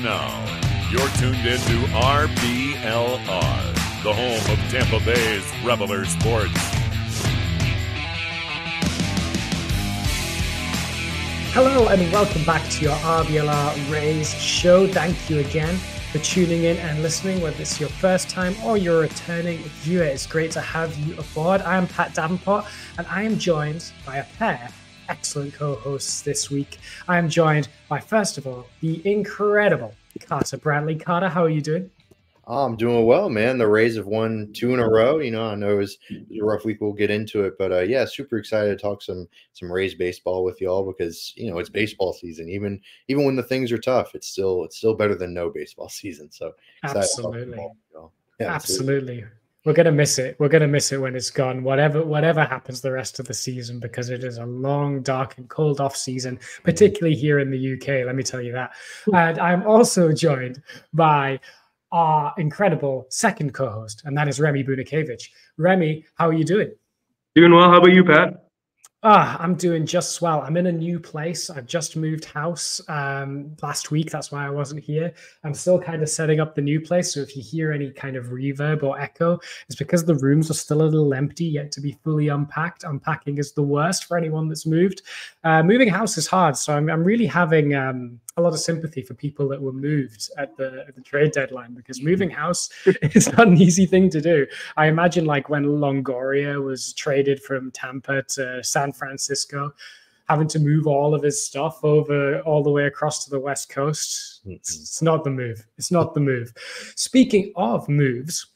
now, you're tuned into RBLR, the home of Tampa Bay's Reveler Sports. Hello and welcome back to your RBLR Rays show. Thank you again for tuning in and listening, whether it's your first time or you're a returning viewer. It's great to have you aboard. I am Pat Davenport and I am joined by a pair of excellent co-hosts this week. I am joined by, first of all, the incredible Carter Bradley. Carter, how are you doing? I'm doing well, man. The Rays have won 2 in a row. You know, I know it was a rough week. We'll get into it, but yeah, super excited to talk some Rays baseball with y'all because you know it's baseball season. Even when the things are tough, it's still better than no baseball season. So absolutely, yeah, absolutely. We're gonna miss it. We're gonna miss it when it's gone. Whatever happens the rest of the season, because it is a long, dark, and cold off season, particularly here in the UK. Let me tell you that. And I'm also joined by our incredible second co-host, and that is Remy Bunikevich. Remy, how are you doing? Doing well. How about you, Pat? I'm doing just well. I'm in a new place. I've just moved house last week. That's why I wasn't here. I'm still kind of setting up the new place. So if you hear any kind of reverb or echo, it's because the rooms are still a little empty, yet to be fully unpacked. Unpacking is the worst for anyone that's moved. Moving house is hard. So I'm really having a lot of sympathy for people that were moved at the trade deadline, because moving house is not an easy thing to do. I imagine like when Longoria was traded from Tampa to San Francisco, having to move all of his stuff over all the way across to the West Coast. It's not the move. It's not the move. Speaking of moves,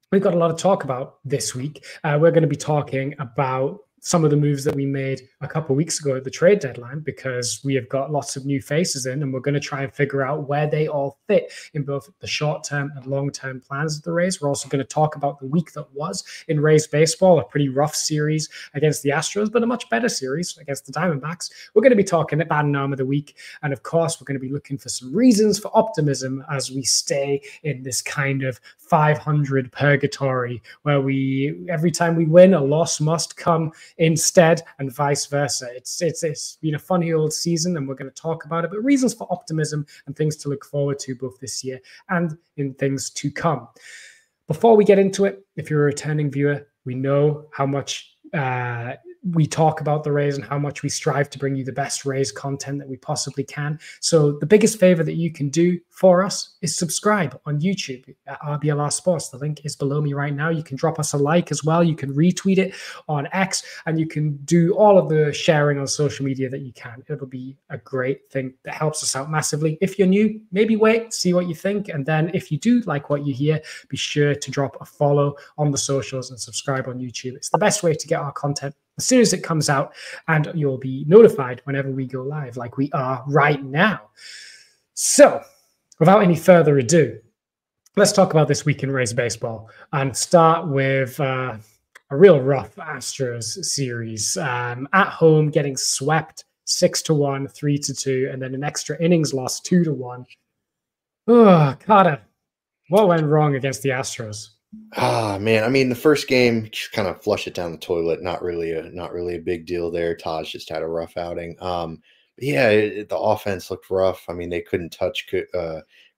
we've got a lot to talk about this week. We're going to be talking about some of the moves that we made a couple of weeks ago at the trade deadline, because we have got lots of new faces in, and we're going to try and figure out where they all fit in both the short-term and long-term plans of the Rays. We're also going to talk about the week that was in Rays baseball, a pretty rough series against the Astros, but a much better series against the Diamondbacks. We're going to be talking about an arm of the week, and of course, we're going to be looking for some reasons for optimism as we stay in this kind of 500 purgatory, where every time we win, a loss must come instead, and vice versa. It's been a funny old season, and we're going to talk about it, but reasons for optimism and things to look forward to both this year and in things to come. Before we get into it, if you're a returning viewer, we know how much we talk about the Rays and how much we strive to bring you the best Rays content that we possibly can. So the biggest favor that you can do for us is subscribe on YouTube at RBLR Sports. The link is below me right now. You can drop us a like as well. You can retweet it on X, and you can do all of the sharing on social media that you can. It'll be a great thing that helps us out massively. If you're new, maybe wait, see what you think. And then if you do like what you hear, be sure to drop a follow on the socials and subscribe on YouTube. It's the best way to get our content as soon as it comes out, and you'll be notified whenever we go live, like we are right now. So, without any further ado, let's talk about this week in Rays baseball and start with a real rough Astros series. At home, getting swept 6-1, 3-2, and then an extra innings loss 2-1. Oh, Carter, what went wrong against the Astros? Man, I mean, the first game just kind of flushed it down the toilet. Not really a big deal there. Taj just had a rough outing. Yeah, the offense looked rough. I mean, they couldn't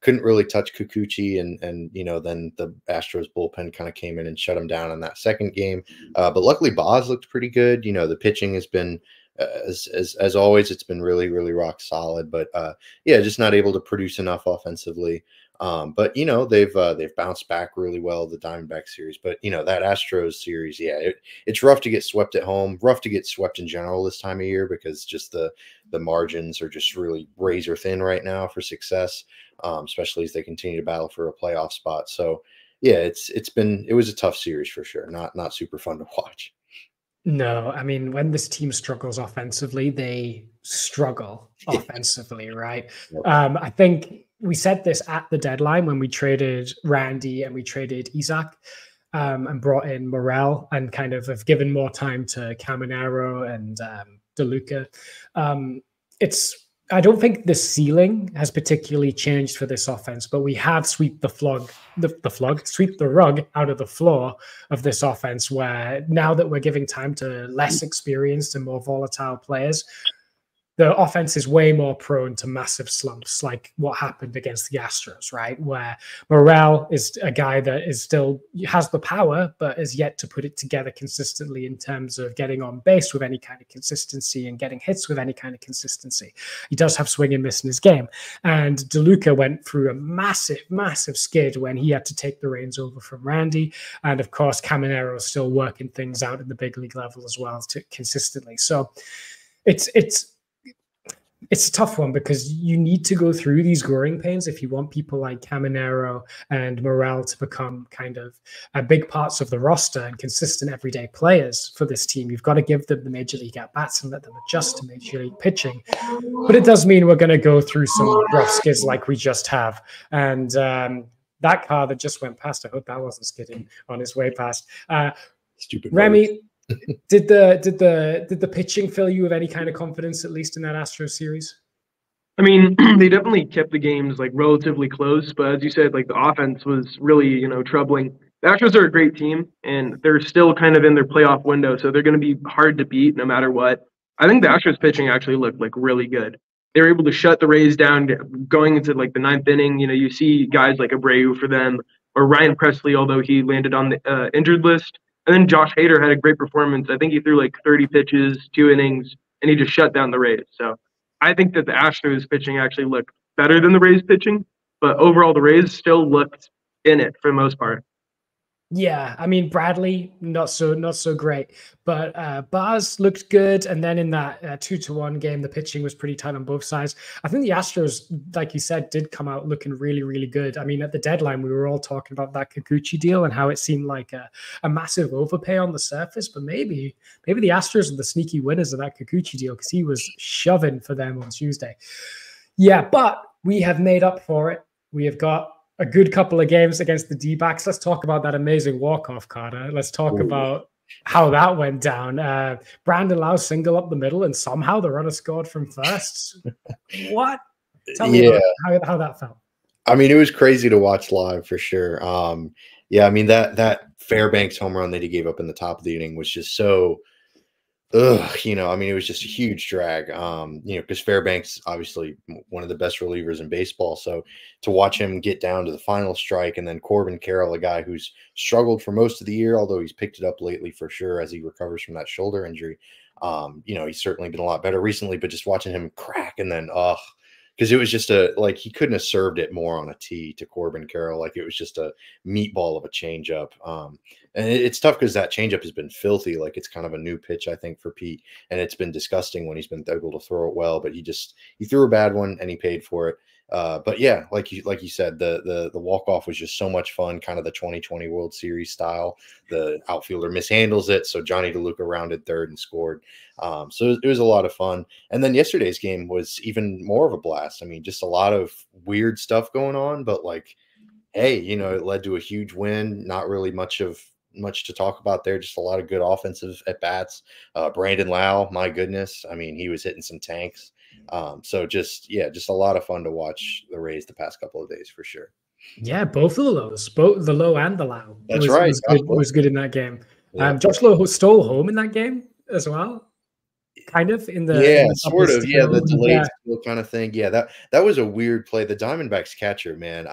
really touch Kikuchi, and you know, then the Astros bullpen kind of came in and shut them down in that second game. But luckily, Boz looked pretty good. You know, the pitching has been as always, it's been really, really rock solid. But yeah, just not able to produce enough offensively. But you know, they've bounced back really well, the Diamondback series. But you know, that Astros series, yeah, it's rough to get swept at home, rough to get swept in general this time of year, because just the margins are just really razor thin right now for success, especially as they continue to battle for a playoff spot. So yeah, it was a tough series for sure. Not super fun to watch. No, I mean, when this team struggles offensively, they struggle offensively, right? I think we said this at the deadline when we traded Randy and we traded Isaac and brought in Morel, and kind of have given more time to Caminero and DeLuca. I don't think the ceiling has particularly changed for this offense, but we have sweep the rug out of the floor of this offense, where now that we're giving time to less experienced and more volatile players, the offense is way more prone to massive slumps, like what happened against the Astros, right? Where Morel is a guy that is still has the power, but is yet to put it together consistently in terms of getting on base with any kind of consistency and getting hits with any kind of consistency. He does have swing and miss in his game. And DeLuca went through a massive, massive skid when he had to take the reins over from Randy. And of course, Caminero is still working things out at the big league level as well consistently. So it's a tough one because you need to go through these growing pains if you want people like Caminero and Morel to become kind of big parts of the roster and consistent everyday players for this team. You've got to give them the major league at-bats and let them adjust to major league pitching. But it does mean we're going to go through some rough skids like we just have. And that car that just went past, I hope that wasn't skidding on his way past. Stupid Remy, did the pitching fill you with any kind of confidence, at least in that Astros series? I mean, they definitely kept the games like relatively close, but as you said, like the offense was really, troubling. The Astros are a great team, and they're still kind of in their playoff window, so they're going to be hard to beat no matter what. I think the Astros pitching actually looked like really good. They were able to shut the Rays down going into like the ninth inning. You see guys like Abreu for them, or Ryan Presley, although he landed on the injured list. And then Josh Hader had a great performance. I think he threw like 30 pitches, 2 innings, and he just shut down the Rays. So I think that the Astros pitching actually looked better than the Rays pitching, but overall the Rays still looked in it for the most part. Yeah, I mean Bradley not so great, but Bars looked good, and then in that 2-1 game, the pitching was pretty tight on both sides. I think the Astros, like you said, did come out looking really, really good. I mean, at the deadline, we were all talking about that Kikuchi deal and how it seemed like a massive overpay on the surface, but maybe the Astros are the sneaky winners of that Kikuchi deal because he was shoving for them on Tuesday. Yeah, but we have made up for it. We have got a good couple of games against the D-backs. Let's talk about that amazing walk-off, Carter. Let's talk about how that went down. Brandon Lau single up the middle, and somehow the runner scored from first. What? Tell me about how that felt. I mean, it was crazy to watch live for sure. I mean, that Fairbanks home run that he gave up in the top of the inning was just so I mean, it was just a huge drag, because Fairbanks, obviously one of the best relievers in baseball. So to watch him get down to the final strike, and then Corbin Carroll, a guy who's struggled for most of the year, although he's picked it up lately for sure as he recovers from that shoulder injury. He's certainly been a lot better recently, but just watching him crack and then, because it was just he couldn't have served it more on a tee to Corbin Carroll. Like it was just a meatball of a changeup. And it's tough because that changeup has been filthy. Like it's kind of a new pitch, I think, for Pete. And it's been disgusting when he's been able to throw it well, but he threw a bad one and he paid for it. But yeah, like you said, the walk-off was just so much fun, kind of the 2020 World Series style. The outfielder mishandles it, so Johnny DeLuca rounded third and scored. So it was a lot of fun. And then yesterday's game was even more of a blast. I mean, just a lot of weird stuff going on, but hey, it led to a huge win. Not really much to talk about there. Just a lot of good offensive at bats. Brandon Lau, my goodness. I mean, he was hitting some tanks. So just a lot of fun to watch the Rays the past couple of days for sure. Yeah, both of the lows, both the low and the Lau. That's right. Was good in that game. Yeah. Josh Lowe stole home in that game as well. Kind of in the sort of. Yeah, the delayed steal kind of thing. Yeah, that was a weird play. The Diamondbacks catcher, man.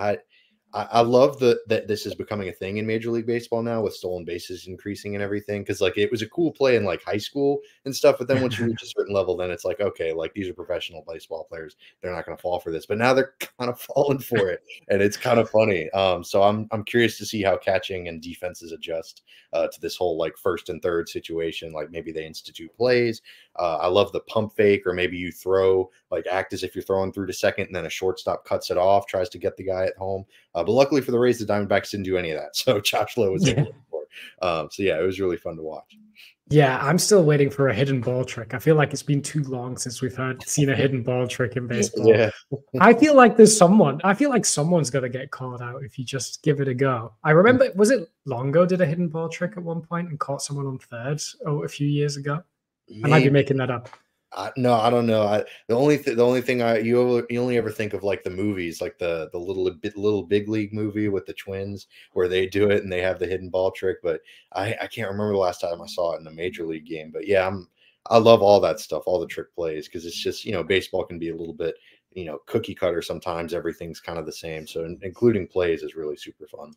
I love that this is becoming a thing in Major League Baseball now with stolen bases increasing and everything. Because it was a cool play in high school and stuff, but then once you reach a certain level, then it's okay, these are professional baseball players. They're not going to fall for this, but now they're kind of falling for it, and it's kind of funny. So I'm curious to see how catching and defenses adjust to this whole first and third situation. Maybe they institute plays. I love the pump fake, or maybe you throw act as if you're throwing through to second, and then a shortstop cuts it off, tries to get the guy at home. But luckily for the Rays, the Diamondbacks didn't do any of that. So Josh Lowe was able to score. It was really fun to watch. Yeah, I'm still waiting for a hidden ball trick. I feel like it's been too long since we've seen a hidden ball trick in baseball. Yeah. I feel like someone's got to get called out if you just give it a go. I remember, was it Longo did a hidden ball trick at one point and caught someone on third a few years ago? Maybe. I might be making that up. No, I don't know. The only thing you only ever think of the movies, the little Big League movie with the twins where they do it and they have the hidden ball trick. But I can't remember the last time I saw it in a Major League game. But yeah, I love all that stuff, all the trick plays, because it's just, baseball can be a little bit, cookie cutter sometimes. Everything's kind of the same. So including plays is really super fun.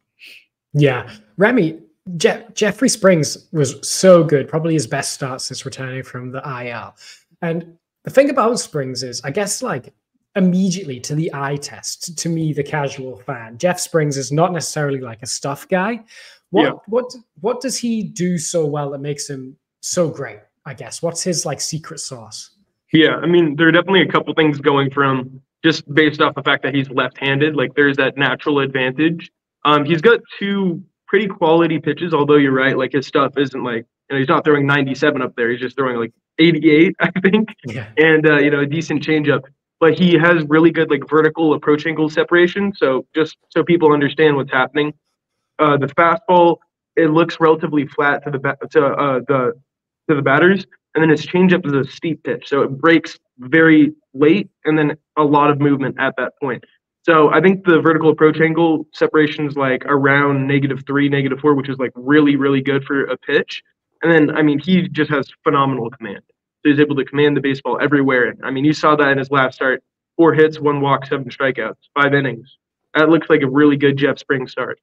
Yeah. Remy, Jeffrey Springs was so good, probably his best start since returning from the IL. And the thing about Springs is, I guess, like, immediately to the eye test, to me, the casual fan, Jeff Springs is not necessarily like a stuff guy. What does he do so well that makes him so great, I guess? What's his, like, secret sauce? Yeah, I mean, there are definitely a couple things going from just based off the fact that he's left-handed. Like, there's that natural advantage. He's got two pretty quality pitches, although you're right, like, his stuff isn't like, he's not throwing 97 up there. He's just throwing like 88, I think, and a decent changeup. But he has really good, like, vertical approach angle separation. So just so people understand what's happening, the fastball, it looks relatively flat to the batters, and then his changeup is a steep pitch, so it breaks very late, and then a lot of movement at that point. So I think the vertical approach angle separation is like around -3, -4, which is like really, really good for a pitch. And then, I mean, he just has phenomenal command. So he's able to command the baseball everywhere. And I mean, you saw that in his last start: 4 hits, 1 walk, 7 strikeouts, 5 innings. That looks like a really good Jeff Springs start.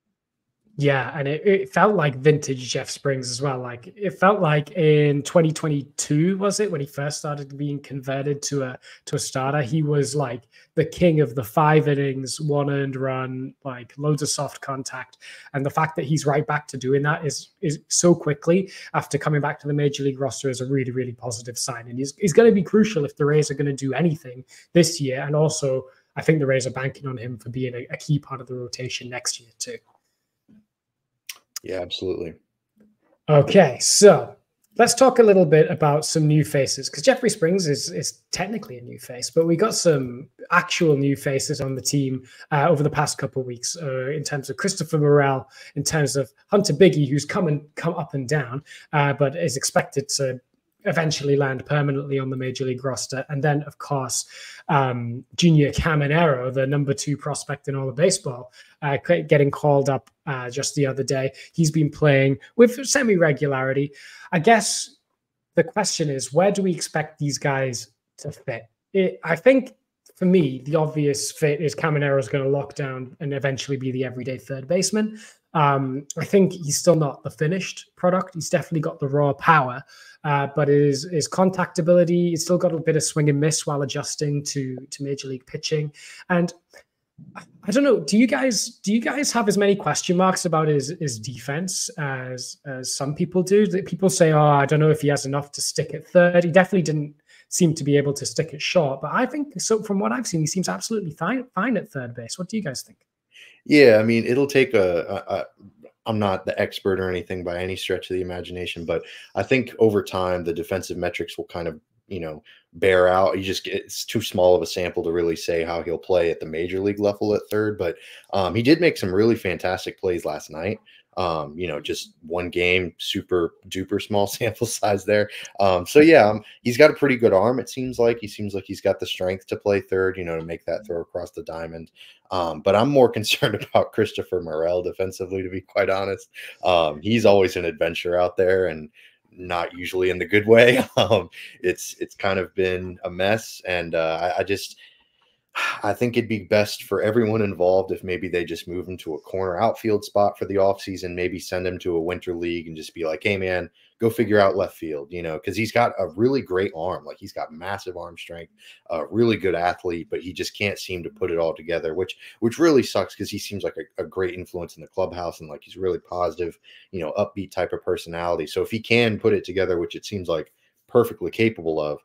Yeah, and it felt like vintage Jeff Springs as well. Like, it felt like in 2022, was it, when he first started being converted to a starter? He was like the king of the 5 innings, 1 earned run, like loads of soft contact. And the fact that he's right back to doing that is so quickly after coming back to the major league roster is a really, really positive sign. And he's going to be crucial if the Rays are going to do anything this year. And also, I think the Rays are banking on him for being a key part of the rotation next year too. Yeah, absolutely. Okay, so let's talk a little bit about some new faces, because Jeffrey Springs is technically a new face, but we got some actual new faces on the team over the past couple of weeks in terms of Christopher Morel, in terms of Hunter Biggie, who's come up and down, but is expected to eventually land permanently on the major league roster. And then, of course, Junior Caminero, the number 2 prospect in all of baseball, getting called up just the other day. He's been playing with semi-regularity. I guess the question is, where do we expect these guys to fit? I think, for me, the obvious fit is Caminero's going to lock down and eventually be the everyday third baseman. I think he's still not the finished product. He's definitely got the raw power, but his contact ability, he's still got a bit of swing and miss while adjusting to major league pitching. And I don't know, do you guys have as many question marks about his defense as some people do? People say, oh, I don't know if he has enough to stick at third. He definitely didn't seem to be able to stick it short, but I think, so from what I've seen, he seems absolutely fine at third base. What do you guys think? Yeah, I mean, it'll take I'm not the expert or anything by any stretch of the imagination, but I think over time the defensive metrics will kind of, bear out. It's too small of a sample to really say how he'll play at the major league level at third, but he did make some really fantastic plays last night. Just one game, super duper small sample size there. So yeah, he's got a pretty good arm. It seems like he's got the strength to play third, to make that throw across the diamond. But I'm more concerned about Christopher Morel defensively, to be quite honest. He's always an adventure out there, and not usually in the good way. It's kind of been a mess, and I think it'd be best for everyone involved if maybe they just move him to a corner outfield spot for the offseason, maybe send him to a winter league and just be like, hey man, go figure out left field, because he's got a really great arm. Like, he's got massive arm strength, a really good athlete, but he just can't seem to put it all together, which really sucks, because he seems like a great influence in the clubhouse, and like he's really positive, upbeat type of personality. So if he can put it together, which it seems like perfectly capable of,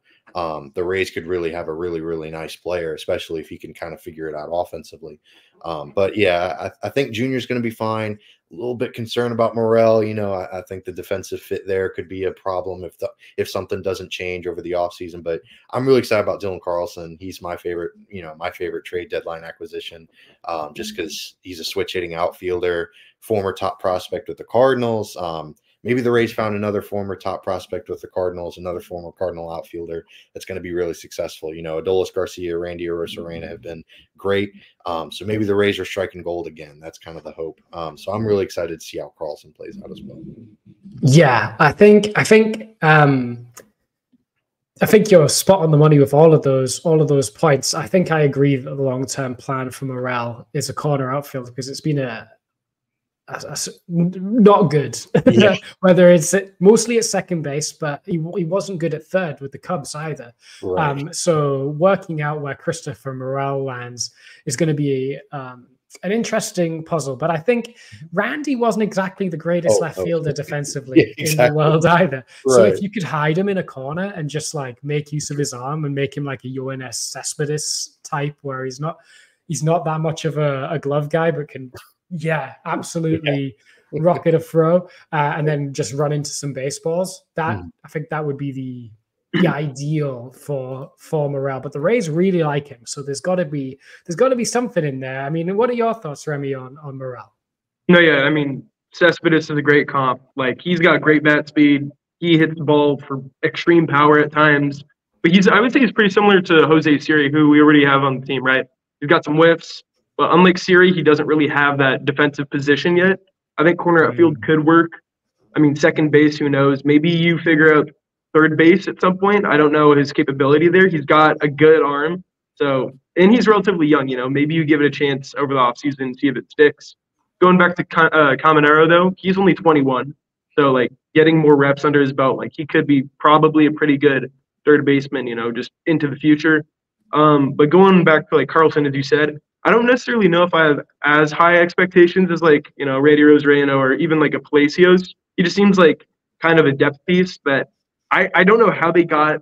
the Rays could really have a really, really nice player, especially if he can kind of figure it out offensively. But yeah, I think Junior's going to be fine. A little bit concerned about Morel. I think the defensive fit there could be a problem if something doesn't change over the offseason. But I'm really excited about Dylan Carlson. He's my favorite trade deadline acquisition, just because he's a switch hitting outfielder, former top prospect with the Cardinals. Maybe the Rays found another former top prospect with the Cardinals, another former Cardinal outfielder that's going to be really successful. Adolis Garcia, Randy Arozarena have been great. So maybe the Rays are striking gold again. That's kind of the hope. So I'm really excited to see how Carlson plays out as well. Yeah, I think I think you're spot on the money with all of those points. I think I agree that the long-term plan for Morel is a corner outfield because it's been not good. Yeah. Whether it's mostly at second base, but he wasn't good at third with the Cubs either. Right. So working out where Christopher Morel lands is going to be an interesting puzzle. But I think Randy wasn't exactly the greatest left fielder defensively in the world either. Right. So if you could hide him in a corner and just like make use of his arm and make him like a Yoenis Cespedes type, where he's not that much of a glove guy, but can absolutely rocket a throw and then just run into some baseballs. I think that would be the ideal for Morel, but the Rays really like him, so there's got to be something in there. I mean, what are your thoughts, Remy, on Morel? No, I mean, Cespedes is a great comp. Like, he's got great bat speed. He hits the ball for extreme power at times, but I would say he's pretty similar to Jose Siri, who we already have on the team, right? He's got some whiffs, but unlike Siri, he doesn't really have that defensive position yet. I think corner outfield could work. I mean, second base, who knows? Maybe you figure out third base at some point. I don't know his capability there. He's got a good arm. So, and he's relatively young, maybe you give it a chance over the offseason and see if it sticks. Going back to Caminero, though, he's only 21. So, like, getting more reps under his belt, like, he could be probably a pretty good third baseman, just into the future. But going back to, like, Carlson, as you said, I don't necessarily know if I have as high expectations as, like, Randy Rosareno or even, like, a Palacios. He just seems like kind of a depth piece that I don't know how they got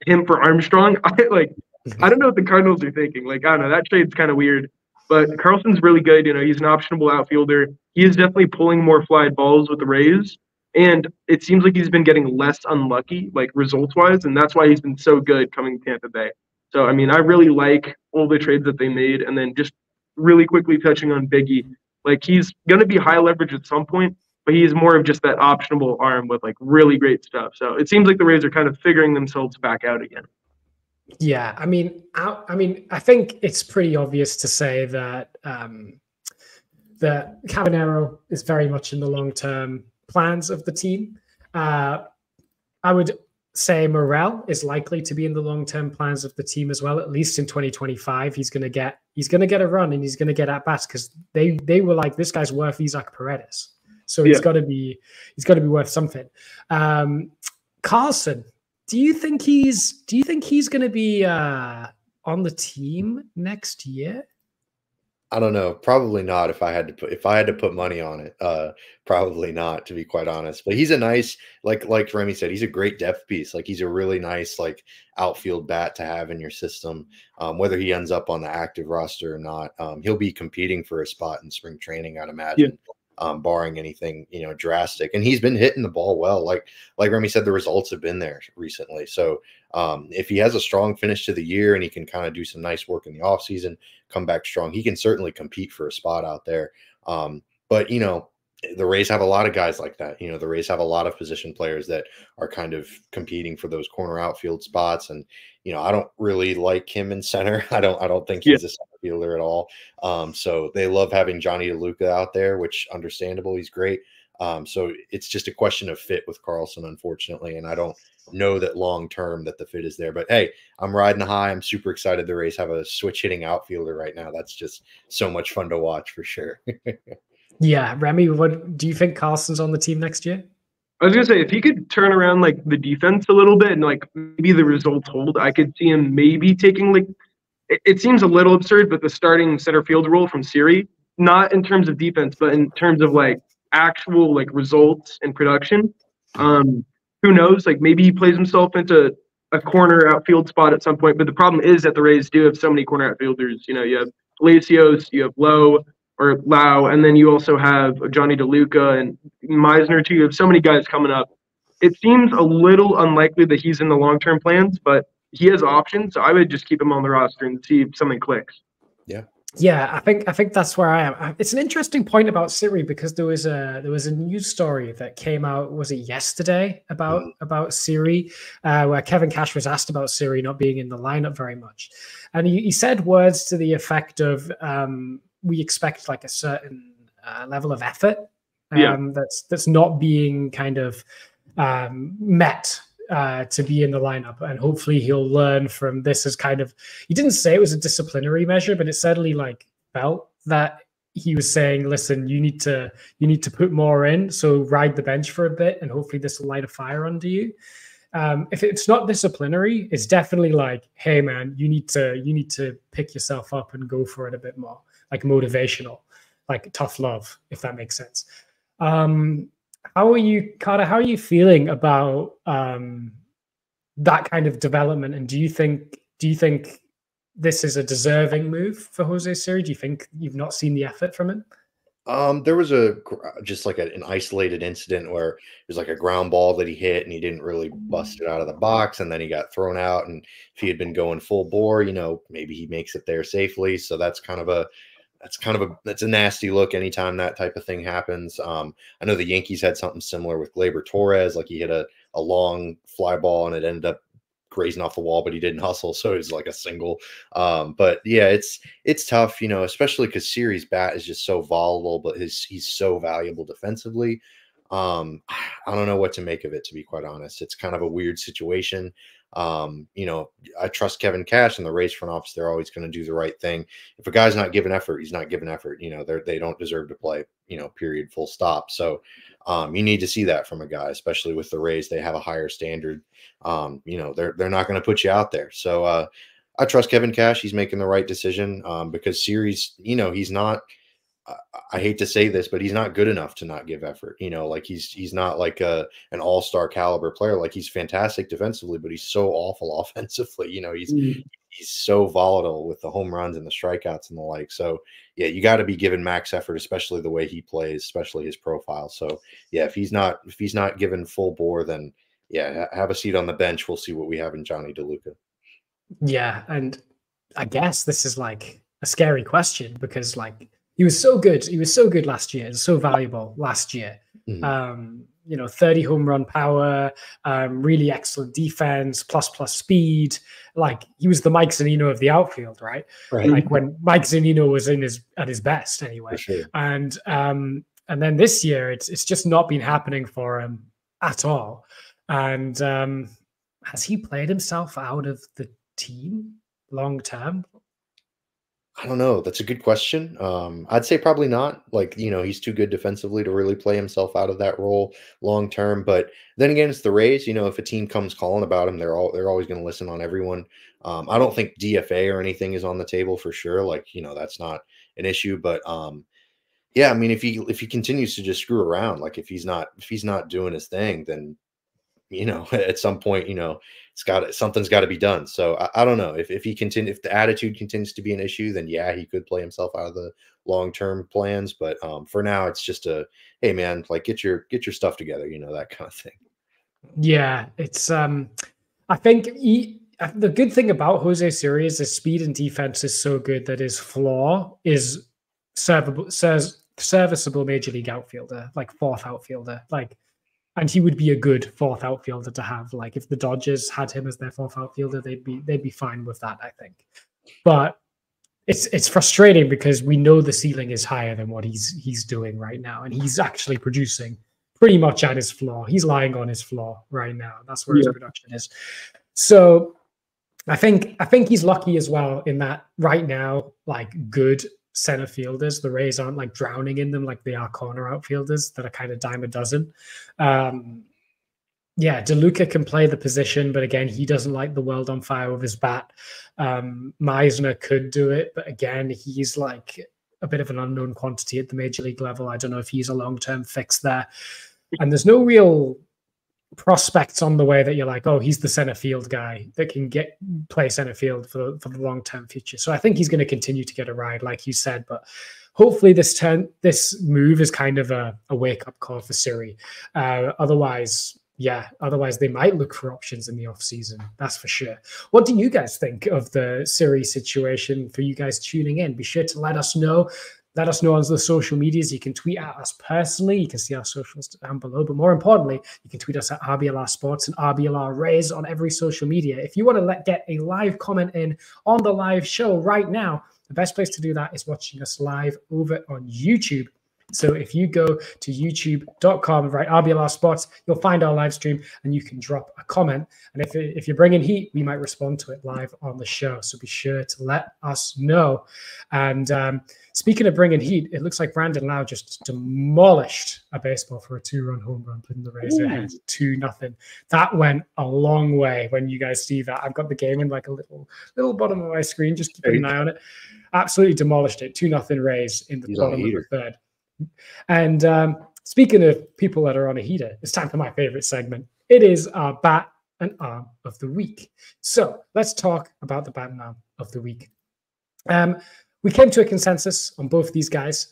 him for Armstrong. I don't know what the Cardinals are thinking. Like, I don't know. That trade's kind of weird. But Carlson's really good. He's an optionable outfielder. He is definitely pulling more fly balls with the Rays. And it seems like he's been getting less unlucky, like, results-wise. And that's why he's been so good coming to Tampa Bay. So, I mean, I really like all the trades that they made. And then just really quickly touching on Biggie, like, he's going to be high leverage at some point, but he's more of just that optionable arm with, like, really great stuff. So it seems like the Rays are kind of figuring themselves back out again. Yeah, I mean, I think it's pretty obvious to say that that Caminero is very much in the long-term plans of the team. I would say Morel is likely to be in the long-term plans of the team as well. At least in 2025, he's going to get a run and he's going to get at bats because they were like, this guy's worth Isaac Paredes. So he's got to be worth something. Carlson, do you think he's going to be on the team next year? I don't know. Probably not. If I had to put money on it, probably not, to be quite honest. But he's a nice, like Remy said, he's a great depth piece. Like, he's a really nice, like, outfield bat to have in your system. Whether he ends up on the active roster or not, he'll be competing for a spot in spring training, I'd imagine. Yeah. Barring anything, drastic. And he's been hitting the ball well. Like Remy said, the results have been there recently. So if he has a strong finish to the year and he can kind of do some nice work in the offseason, come back strong, he can certainly compete for a spot out there. But, the Rays have a lot of guys like that. The Rays have a lot of position players that are kind of competing for those corner outfield spots. And, I don't really like him in center. I don't think he's a center fielder at all. So they love having Johnny DeLuca out there, which understandable. He's great. So it's just a question of fit with Carlson, unfortunately. And I don't know that long-term that the fit is there, but hey, I'm riding high. I'm super excited the Rays have a switch hitting outfielder right now. That's just so much fun to watch for sure. Yeah, Remy, what do you think Carlson's on the team next year? I was gonna say, if he could turn around, like, the defense a little bit and, like, maybe the results hold, I could see him maybe taking, like, it seems a little absurd, but the starting center field role from Siri, not in terms of defense, but in terms of, like, actual, like, results and production. Who knows? Like, maybe he plays himself into a corner outfield spot at some point. But the problem is that the Rays do have so many corner outfielders. You have Palacios, you have Lau, and then you also have Johnny DeLuca and Meisner too. You have so many guys coming up. It seems a little unlikely that he's in the long-term plans, but he has options. So I would just keep him on the roster and see if something clicks. Yeah. Yeah, I think that's where I am. It's an interesting point about Siri because there was a news story that came out, was it yesterday, about Siri, where Kevin Cash was asked about Siri not being in the lineup very much, and he said words to the effect of, "We expect like a certain level of effort that's not being kind of met to be in the lineup, and hopefully he'll learn from this as kind of, he didn't say it was a disciplinary measure, but it certainly like felt that he was saying, listen, you need to put more in, so ride the bench for a bit, and hopefully this will light a fire under you. If it's not disciplinary, it's definitely like, hey man, you need to pick yourself up and go for it a bit more, like motivational, like tough love, if that makes sense. How are you, Carter? How are you feeling about that kind of development? And do you think this is a deserving move for Jose Siri? Do you think you've not seen the effort from him? There was just like an isolated incident where it was like a ground ball that he hit and he didn't really bust it out of the box, and then he got thrown out. And if he had been going full bore, maybe he makes it there safely. So that's a nasty look anytime that type of thing happens. I know the Yankees had something similar with Gleyber Torres, like he hit a long fly ball and it ended up grazing off the wall, but he didn't hustle, so it was like a single. But yeah, it's tough, especially because Siri's bat is just so volatile, but he's so valuable defensively. I don't know what to make of it, to be quite honest. It's kind of a weird situation. I trust Kevin Cash and the Rays front office. They're always going to do the right thing. If a guy's not giving effort, he's not giving effort. They don't deserve to play, period, full stop. So you need to see that from a guy, especially with the Rays. They have a higher standard. They're not going to put you out there. So I trust Kevin Cash. He's making the right decision because Siri's, he's not, I hate to say this, but he's not good enough to not give effort. Like he's not like an all-star caliber player. Like he's fantastic defensively, but he's so awful offensively. He's so volatile with the home runs and the strikeouts and the like. So yeah, you got to be giving max effort, especially the way he plays, especially his profile. So yeah, if he's not given full bore, then yeah, have a seat on the bench. We'll see what we have in Johnny DeLuca. Yeah, and I guess this is like a scary question because like he was so good. He was so good last year and so valuable last year. Mm-hmm. 30 home run power, really excellent defense, plus speed. Like he was the Mike Zunino of the outfield, right? Like when Mike Zunino was at his best anyway. Sure. And then this year it's just not been happening for him at all. And has he played himself out of the team long term? I don't know. That's a good question. I'd say probably not. Like, he's too good defensively to really play himself out of that role long term. But then again, it's the Rays. If a team comes calling about him, they're always going to listen on everyone. I don't think DFA or anything is on the table for sure. Like, that's not an issue. But yeah, I mean, if he continues to just screw around, like if he's not doing his thing, then at some point, something's got to be done. So I don't know if the attitude continues to be an issue, then yeah, he could play himself out of the long-term plans. But for now, it's just hey man, like get your stuff together, that kind of thing. Yeah, it's I think the good thing about Jose Siri is his speed and defense is so good that his floor is serviceable major league outfielder, like fourth outfielder, like. And he would be a good fourth outfielder to have. Like if the Dodgers had him as their fourth outfielder, they'd be fine with that, I think. But it's frustrating because we know the ceiling is higher than what he's doing right now, and he's actually producing pretty much at his floor. He's lying on his floor right now. That's where his production is. So I think he's lucky as well in that right now, like good center fielders, the Rays aren't like drowning in them like they are corner outfielders that are kind of dime a dozen. DeLuca can play the position, but again, he doesn't like the world on fire with his bat. Meisner could do it, but again, he's like a bit of an unknown quantity at the major league level. I don't know if he's a long-term fix there. And there's no real prospects on the way that you're like, oh, he's the center field guy that can play center field for the long-term future. So I think he's going to continue to get a ride, like you said, but hopefully this move is kind of a wake-up call for Siri. Otherwise they might look for options in the offseason. That's for sure. What do you guys think of the Siri situation for you guys tuning in? Be sure to let us know. Let us know on the social medias. You can tweet at us personally. You can see our socials down below. But more importantly, you can tweet us at RBLR Sports and RBLR Rays on every social media. If you want to get a live comment in on the live show right now, the best place to do that is watching us live over on YouTube. So if you go to youtube.com, right, RBLR Sports, you'll find our live stream and you can drop a comment. And if you're bringing heat, we might respond to it live on the show. So be sure to let us know. And speaking of bringing heat, it looks like Brandon Lau just demolished a baseball for a 2-run home run, putting the Rays ahead 2-0. That went a long way when you guys see that. I've got the game in like a little bottom of my screen, just keeping an eye on it. Absolutely demolished it. 2-0 Rays in the bottom of the third. And speaking of people that are on a heater, it's time for my favorite segment. It is our bat and arm of the week. So let's talk about the bat and arm of the week. We came to a consensus on both these guys.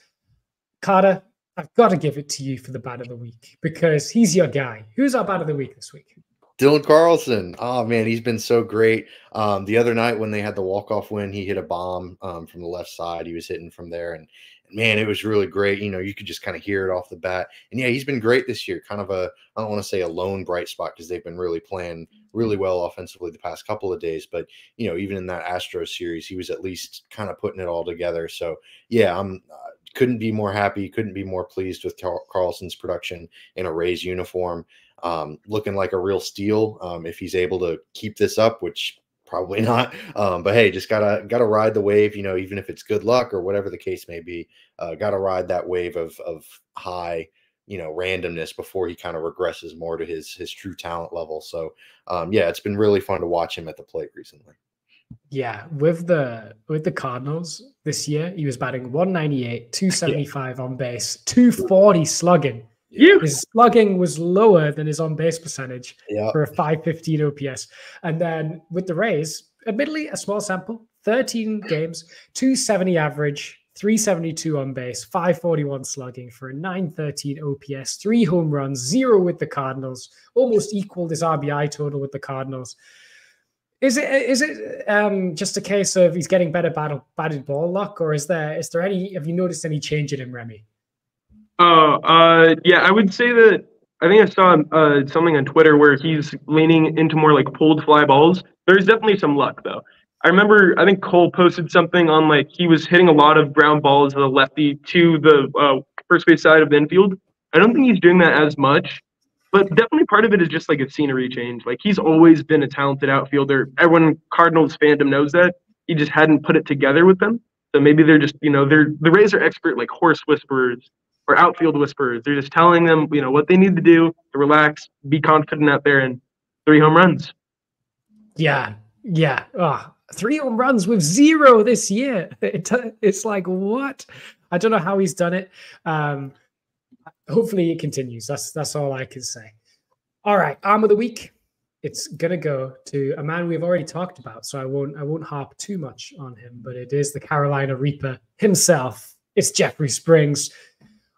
Carter, I've got to give it to you for the bat of the week because he's your guy. Who's our bat of the week this week? Dylan Carlson. Oh, man, he's been so great. The other night when they had the walk-off win, he hit a bomb from the left side. He was hitting from there, and man, it was really great. You know, you could just kind of hear it off the bat. And, yeah, he's been great this year. Kind of I don't want to say a lone bright spot because they've been really playing really well offensively the past couple of days. But, you know, even in that Astros series, he was at least kind of putting it all together. So, yeah, couldn't be more happy, couldn't be more pleased with Carlson's production in a Rays uniform. Looking like a real steal if he's able to keep this up, which probably not. But hey, just gotta ride the wave, you know, even if it's good luck or whatever the case may be. Gotta ride that wave of high, you know, randomness before he kind of regresses more to his true talent level. So yeah, it's been really fun to watch him at the plate recently. Yeah, with the Cardinals this year, he was batting 198, 275 on base, 240 slugging. His slugging was lower than his on-base percentage for a 515 OPS. And then with the Rays, admittedly a small sample, 13 games, 270 average, 372 on base, 541 slugging for a 913 OPS, 3 home runs, 0 with the Cardinals, almost equaled his RBI total with the Cardinals. Is it just a case of he's getting better batted ball luck, or is there any? Have you noticed any change in him, Remy? Yeah, I would say that I think I saw something on Twitter where he's leaning into more like pulled fly balls. There's definitely some luck though. I remember I think Cole posted something on like he was hitting a lot of ground balls as a lefty to the first base side of the infield. I don't think he's doing that as much, but definitely part of it is just like a scenery change. Like he's always been a talented outfielder. Everyone Cardinals fandom knows that. He just hadn't put it together with them. So maybe they're just, you know, the Rays are expert like horse whisperers or outfield whisperers. They're just telling them, you know, what they need to do to relax, be confident out there, and 3 home runs. Yeah. 3 home runs with 0 this year. It's like, what? I don't know how he's done it. Hopefully it continues. That's all I can say. All right, arm of the week. It's gonna go to a man we've already talked about, so I won't harp too much on him. But it is the Carolina Reaper himself. It's Jeffrey Springs.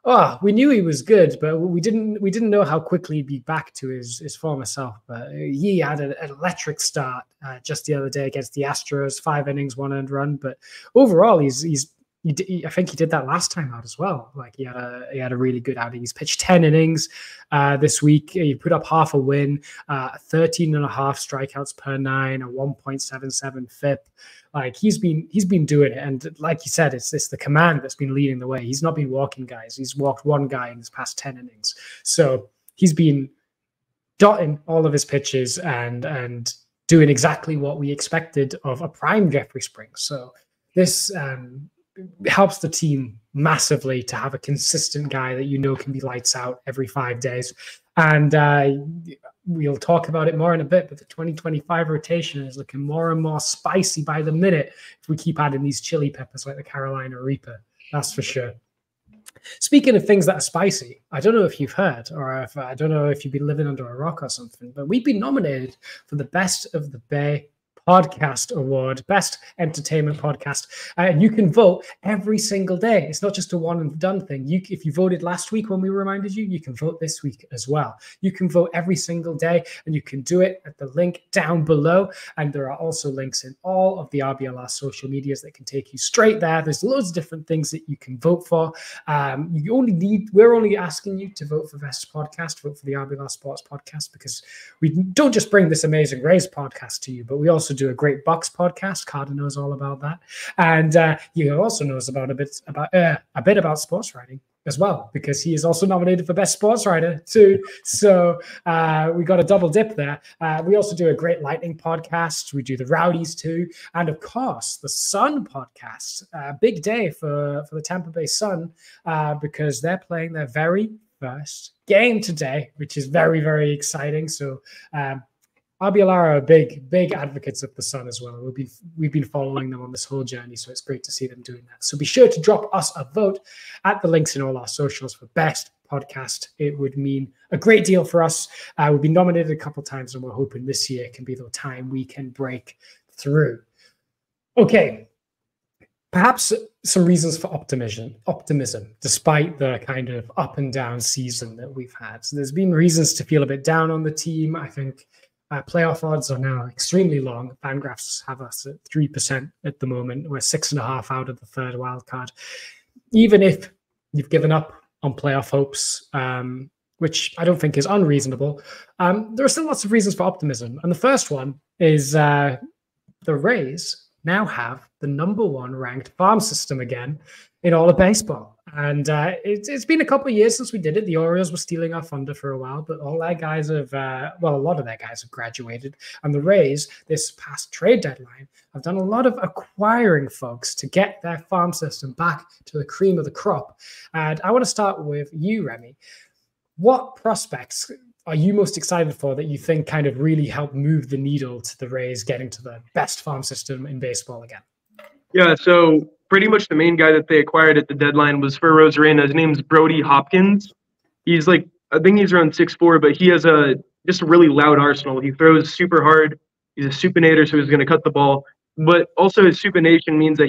Oh, we knew he was good, but we didn't know how quickly he'd be back to his former self. But he had an electric start just the other day against the Astros, 5 innings, 1 earned run. But overall, I think he did that last time out as well. Like he had a really good outing. He's pitched 10 innings this week. He put up half a win, 13 and a half strikeouts per 9, a 1.77 FIP. Like he's been doing it, and like you said, it's the command that's been leading the way. He's not been walking guys. He's walked 1 guy in his past 10 innings. So he's been dotting all of his pitches and doing exactly what we expected of a prime Jeffrey Springs. So this helps the team massively to have a consistent guy that you know can be lights out every 5 days. And we'll talk about it more in a bit, but the 2025 rotation is looking more and more spicy by the minute if we keep adding these chili peppers like the Carolina Reaper. That's for sure. Speaking of things that are spicy, I don't know if you've heard, or I don't know if you've been living under a rock or something, but we've been nominated for the Best of the Bay Podcast Award, Best Entertainment Podcast, and you can vote every single day. It's not just a one and done thing. If you voted last week when we reminded you, you can vote this week as well. You can vote every single day, and you can do it at the link down below. And there are also links in all of the RBLR social medias that can take you straight there. There's loads of different things that you can vote for. We're only asking you to vote for Best Podcast, vote for the RBLR Sports Podcast, because we don't just bring this amazing Rays podcast to you, but we also do a great Bucks podcast. Carter knows all about that, and you also knows about a bit about sports writing. as well, because he is also nominated for Best Sports Writer too. So we got a double dip there. We also do a great Lightning podcast. We do the Rowdies too. And of course, the Sun podcast. Big day for the Tampa Bay Sun because they're playing their very first game today, which is very, very exciting. So RBLR are big advocates of the Sun as well. We've been following them on this whole journey, so it's great to see them doing that. So be sure to drop us a vote at the links in all our socials for best podcast. It would mean a great deal for us. We've been nominated a couple of times, and we're hoping this year can be the time we can break through. Okay, perhaps some reasons for optimism, despite the kind of up and down season that we've had. So there's been reasons to feel a bit down on the team. I think playoff odds are now extremely long. Fangraphs have us at 3% at the moment. We're 6.5 out of the third wild card. Even if you've given up on playoff hopes, which I don't think is unreasonable, there are still lots of reasons for optimism. And the first one is the Rays now have the #1 ranked farm system again in all of baseball. And it's been a couple of years since we did it. The Orioles were stealing our thunder for a while, but all their guys have, a lot of their guys have graduated. And the Rays, this past trade deadline, have done a lot of acquiring folks to get their farm system back to the cream of the crop. And I want to start with you, Remy. What prospects are you most excited for that you think kind of really help move the needle to the Rays getting to the best farm system in baseball again? Yeah, so pretty much the main guy that they acquired at the deadline was for Rosarena. His name's Brody Hopkins. He's I think he's around 6'4", but he has just a really loud arsenal. He throws super hard. He's a supinator, so he's going to cut the ball. But also his supination means that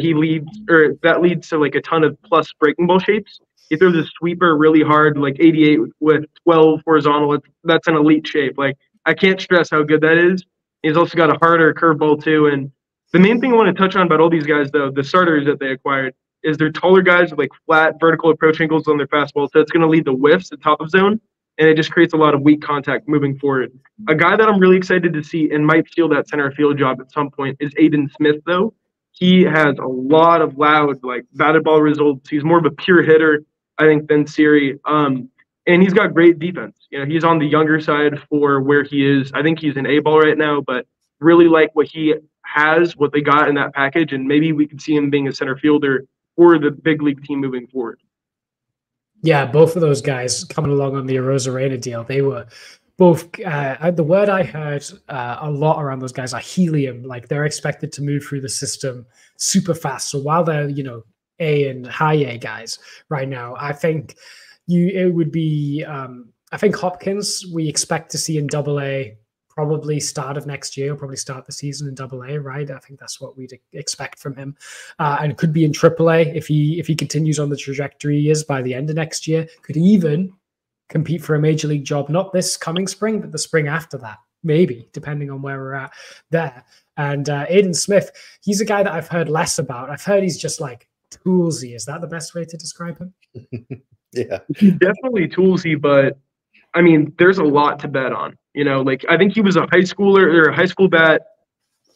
that leads to a ton of plus breaking ball shapes. He throws a sweeper really hard, 88 with 12 horizontal. That's an elite shape. I can't stress how good that is. He's also got a harder curveball too. And the main thing I want to touch on about all these guys, though, the starters that they acquired, is they're taller guys with flat vertical approach angles on their fastball. So it's going to lead to whiffs at top of zone, and it just creates a lot of weak contact moving forward. A guy that I'm really excited to see and might steal that center field job at some point is Aiden Smith, though. He has a lot of loud, batted ball results. He's more of a pure hitter, I think, than Siri. And he's got great defense. He's on the younger side for where he is. I think he's an A-ball right now, but really like what they got in that package, and maybe we could see him being a center fielder for the big league team moving forward. Yeah, both of those guys coming along on the Rosarena deal, they were both, the word I heard a lot around those guys are helium. They're expected to move through the system super fast. So while they're, A and high A guys right now, I think it would be, I think Hopkins, we expect to see in AA probably start of next year. He'll probably start the season in AA, right? I think that's what we'd expect from him. And could be in AAA if he continues on the trajectory he is by the end of next year. Could even compete for a major league job, not this coming spring, but the spring after that, maybe, depending on where we're at there. And Aiden Smith, he's a guy that I've heard less about. I've heard he's just toolsy. Is that the best way to describe him? Yeah. He's definitely toolsy, but I mean, there's a lot to bet on. I think he was a high school bat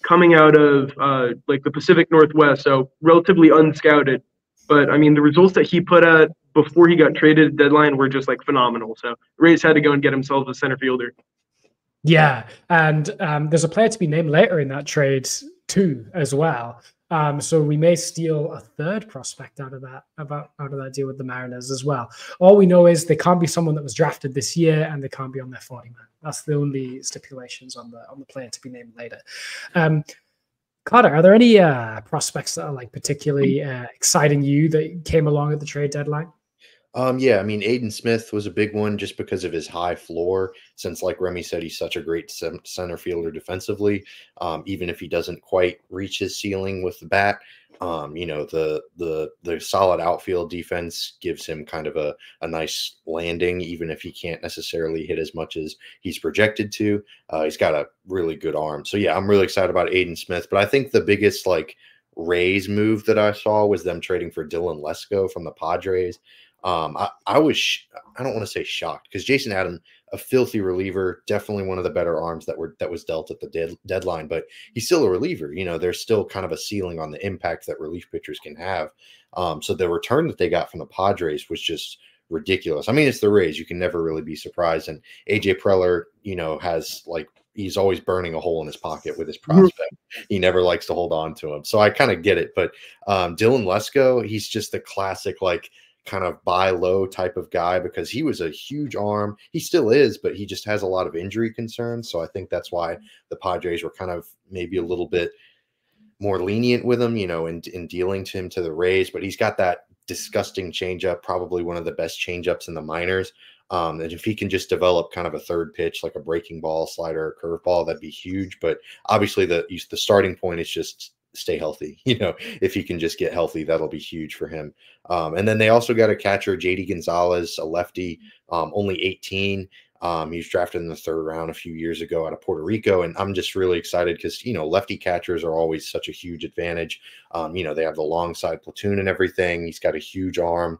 coming out of the Pacific Northwest, so relatively unscouted. But I mean, the results that he put out before he got traded at deadline were just phenomenal. So Rays had to go and get himself a center fielder. Yeah, and there's a player to be named later in that trade too, as well. So we may steal a third prospect out of that deal with the Mariners as well. All we know is they can't be someone that was drafted this year, and they can't be on their 40 man. That's the only stipulations on the player to be named later. Carter, are there any prospects that are particularly exciting you that came along at the trade deadline? Yeah, I mean, Aiden Smith was a big one just because of his high floor. Since, like Remy said, he's such a great center fielder defensively. Even if he doesn't quite reach his ceiling with the bat, the solid outfield defense gives him kind of a nice landing, even if he can't necessarily hit as much as he's projected to. He's got a really good arm. So, yeah, I'm really excited about Aiden Smith. But I think the biggest, Rays move that I saw was them trading for Dylan Lesko from the Padres. I I don't want to say shocked, because Jason Adam, a filthy reliever, definitely one of the better arms that was dealt at the deadline, but he's still a reliever. You know, there's still kind of a ceiling on the impact that relief pitchers can have. So the return that they got from the Padres was just ridiculous. I mean, it's the Rays. You can never really be surprised. And AJ Preller, you know, has like, he's always burning a hole in his pocket with his prospect. He never likes to hold on to him. So I kind of get it. But Dylan Lesko, he's just the classic, like, kind of buy low type of guy, because he was a huge arm. He still is, but he just has a lot of injury concerns. So I think that's why the Padres were kind of maybe a little bit more lenient with him, you know, in dealing to him to the Rays. But he's got that disgusting changeup, probably one of the best changeups in the minors. And if he can just develop kind of a third pitch, like a breaking ball, slider, or curveball, that'd be huge. But obviously the starting point is just stay healthy. You know, if he can just get healthy, that'll be huge for him. And then they also got a catcher, JD Gonzalez, a lefty, only 18. He was drafted in the 3rd round a few years ago out of Puerto Rico. And I'm just really excited because, you know, lefty catchers are always such a huge advantage. You know, they have the long side platoon and everything. He's got a huge arm.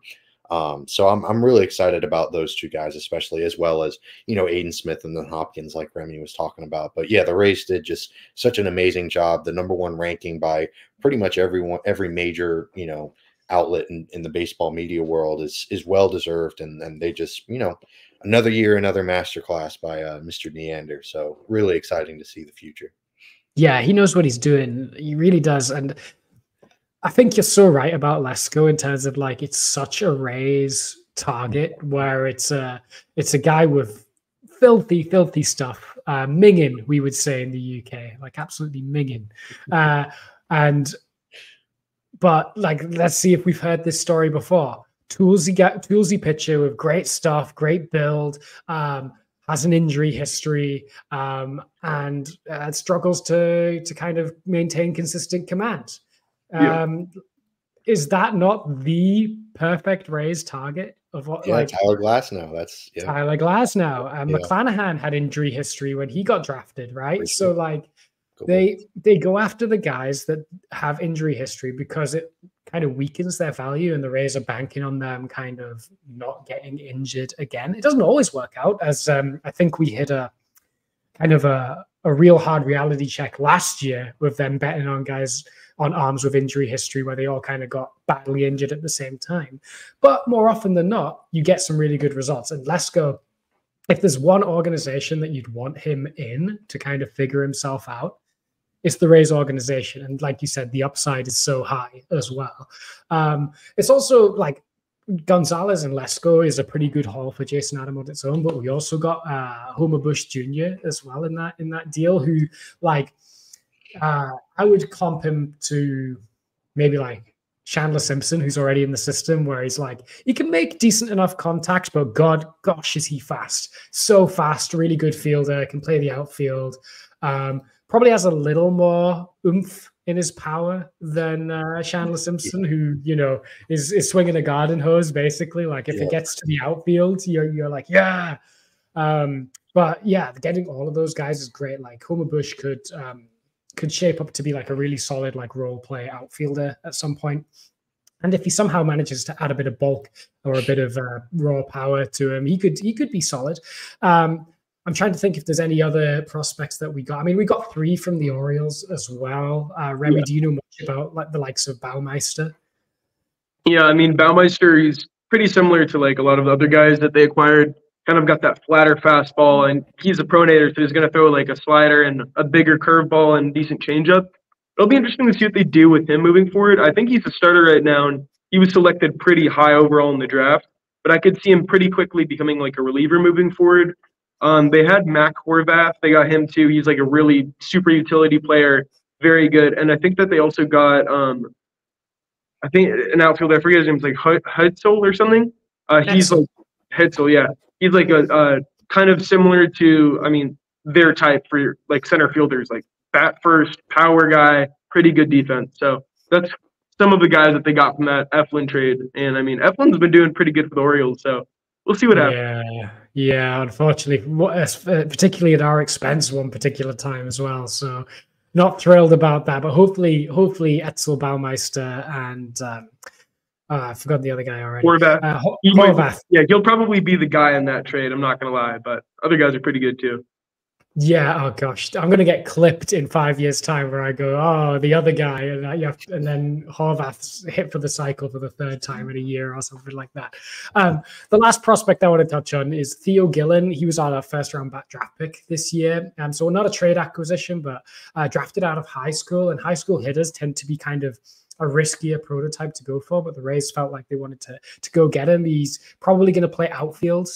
So I'm really excited about those two guys, especially, as well as, you know, Aiden Smith and then Hopkins, like Remy was talking about. But yeah, the Rays did just such an amazing job. The #1 ranking by pretty much every major, you know, outlet in the baseball media world is well deserved. And they just, you know, another year, another masterclass by Mr. Neander. So really exciting to see the future. Yeah, he knows what he's doing. He really does. And I think you're so right about Lesko in terms of, like, it's such a Rays target where it's a guy with filthy stuff, minging, we would say in the UK, like absolutely minging. But like, let's see if we've heard this story before. Toolsy pitcher with great stuff, great build, has an injury history, and struggles to kind of maintain consistent command. Is that not the perfect Rays target of what? Yeah, like Tyler Glasnow. That's Tyler Glasnow. McClanahan had injury history when he got drafted, right? So like they go after the guys that have injury history because it kind of weakens their value, and the Rays are banking on them kind of not getting injured again. It doesn't always work out, as I think we hit a kind of a real hard reality check last year with them betting on guys on arms with injury history where they all kind of got badly injured at the same time. But more often than not, you get some really good results. And Lesko, if there's one organization that you'd want him in to kind of figure himself out, it's the Rays organization. And like you said, the upside is so high as well. It's also like Gonzalez and Lesko is a pretty good haul for Jason Adam on its own, but we also got Homer Bush Jr. as well in that deal, who like I would comp him to maybe like Chandler Simpson, who's already in the system, where he's like, he can make decent enough contact, but gosh, is he fast. So fast, really good fielder, can play the outfield. Probably has a little more oomph in his power than Chandler Simpson, who, you know, is swinging a garden hose, basically. Like, if it gets to the outfield, you're like, yeah. But yeah, getting all of those guys is great. Like, Homer Bush could shape up to be like a really solid, like, role play outfielder at some point. And if he somehow manages to add a bit of bulk or a bit of raw power to him, he could be solid. I'm trying to think if there's any other prospects that we got. I mean, we got 3 from the Orioles as well. Remy, do you know much about like the likes of Baumeister? Yeah, I mean, Baumeister, he's pretty similar to like a lot of the other guys that they acquired. Kind of got that flatter fastball, and he's a pronator, so he's going to throw like a slider and a bigger curveball and decent changeup. It'll be interesting to see what they do with him moving forward. I think he's a starter right now, and he was selected pretty high overall in the draft, but I could see him pretty quickly becoming like a reliever moving forward. They had Mac Horvath. They got him too. He's like a really super utility player, very good. And I think that they also got, I think an outfielder, I forget his name, like Hutzel or something. He's like Hetzel, yeah. He's like a kind of similar to, I mean, their type for like center fielders, like bat first, power guy, pretty good defense. So that's some of the guys that they got from that Eflin trade. And I mean, Eflin's been doing pretty good for the Orioles, so we'll see what happens. Yeah, unfortunately, particularly at our expense one particular time as well. So not thrilled about that, but hopefully Etzel, Baumeister, and I forgot the other guy already. Horvath. Horvath. Yeah, he'll probably be the guy in that trade. I'm not going to lie, but other guys are pretty good too. Yeah. Oh gosh, I'm gonna get clipped in 5 years' time where I go, oh, the other guy, and then Horvath's hit for the cycle for the third time in a year or something like that. The last prospect I want to touch on is Theo Gillen. He was our first-round draft pick this year, so not a trade acquisition, but drafted out of high school. And high school hitters tend to be kind of a riskier prototype to go for, but the Rays felt like they wanted to go get him. He's probably going to play outfield,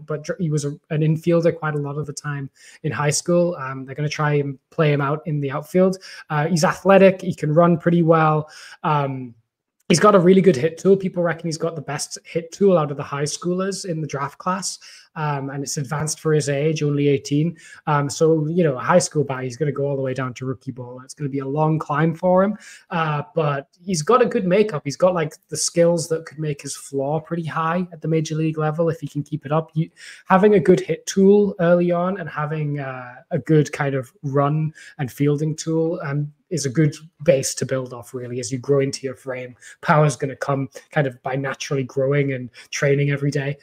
but he was an infielder quite a lot of the time in high school. They're going to try and play him out in the outfield. He's athletic. He can run pretty well. He's got a really good hit tool. People reckon he's got the best hit tool out of the high schoolers in the draft class. And it's advanced for his age, only 18. So, you know, a high school bat, he's going to go all the way down to rookie ball. It's going to be a long climb for him. But he's got a good makeup. He's got like the skills that could make his floor pretty high at the major league level if he can keep it up. Having a good hit tool early on and having a good kind of run and fielding tool is a good base to build off, really, as you grow into your frame. Power is going to come kind of by naturally growing and training every day.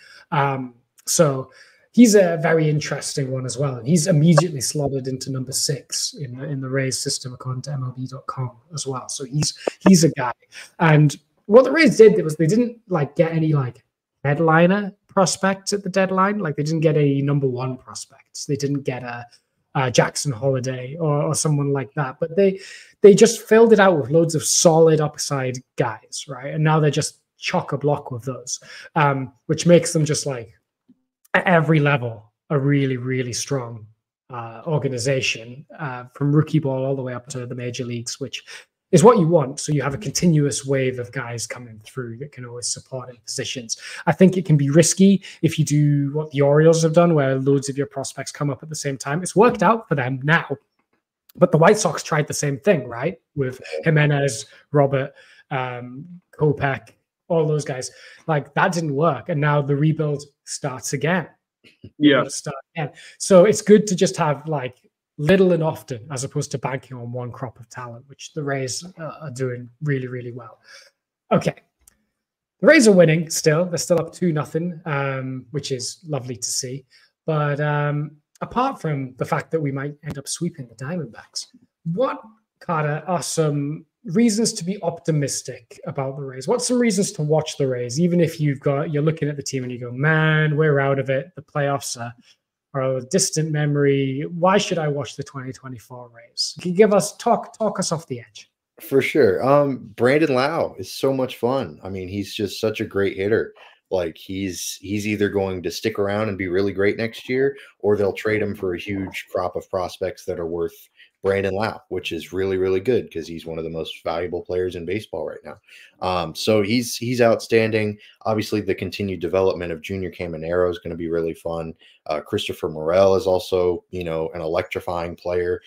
So he's a very interesting one as well. And he's immediately slotted into number 6 in the Rays system, according to MLB.com as well. So he's a guy. And what the Rays did was they didn't like get any like headliner prospects at the deadline. Like they didn't get any number 1 prospects. They didn't get a Jackson Holiday or someone like that. But they just filled it out with loads of solid upside guys, right? And now they're just chock-a-block with those, which makes them just like at every level a really, really strong organization from rookie ball all the way up to the major leagues, which is what you want. So you have a continuous wave of guys coming through that can always support in positions. I think it can be risky if you do what the Orioles have done, where loads of your prospects come up at the same time. It's worked out for them now, but the White Sox tried the same thing, right? With Jimenez, Robert, Kopech, all those guys. Like that didn't work. And now the rebuild starts again. Yeah. So it's good to just have like little and often, as opposed to banking on one crop of talent, which the Rays are doing really, really well. Okay. The Rays are winning still. They're still up 2-0, which is lovely to see. But apart from the fact that we might end up sweeping the Diamondbacks, what, Carter, are some reasons to be optimistic about the Rays? What's some reasons to watch the Rays, even if you're looking at the team and you go, man, we're out of it. The playoffs are a distant memory. Why should I watch the 2024 Rays? Can you give us talk us off the edge? For sure. Brandon Lau is so much fun. I mean, he's just such a great hitter. Like he's either going to stick around and be really great next year, or they'll trade him for a huge crop of prospects that are worth Brandon Lau, which is really, really good because he's one of the most valuable players in baseball right now. So he's outstanding. Obviously, the continued development of Junior Caminero is going to be really fun. Christopher Morel is also, an electrifying player.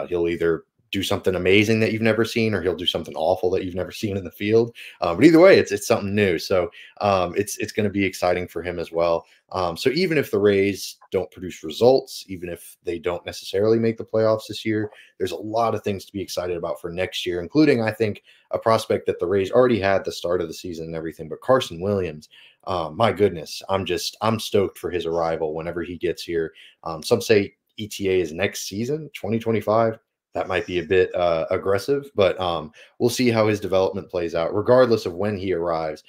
He'll either do something amazing that you've never seen, or he'll do something awful that you've never seen in the field. But either way, it's something new. So it's going to be exciting for him as well. So even if the Rays don't produce results, even if they don't necessarily make the playoffs this year, there's a lot of things to be excited about for next year, including, I think, a prospect that the Rays already had at the start of the season and everything, but Carson Williams. My goodness, I'm stoked for his arrival whenever he gets here. Some say ETA is next season, 2025. That might be a bit aggressive, but we'll see how his development plays out. Regardless of when he arrives,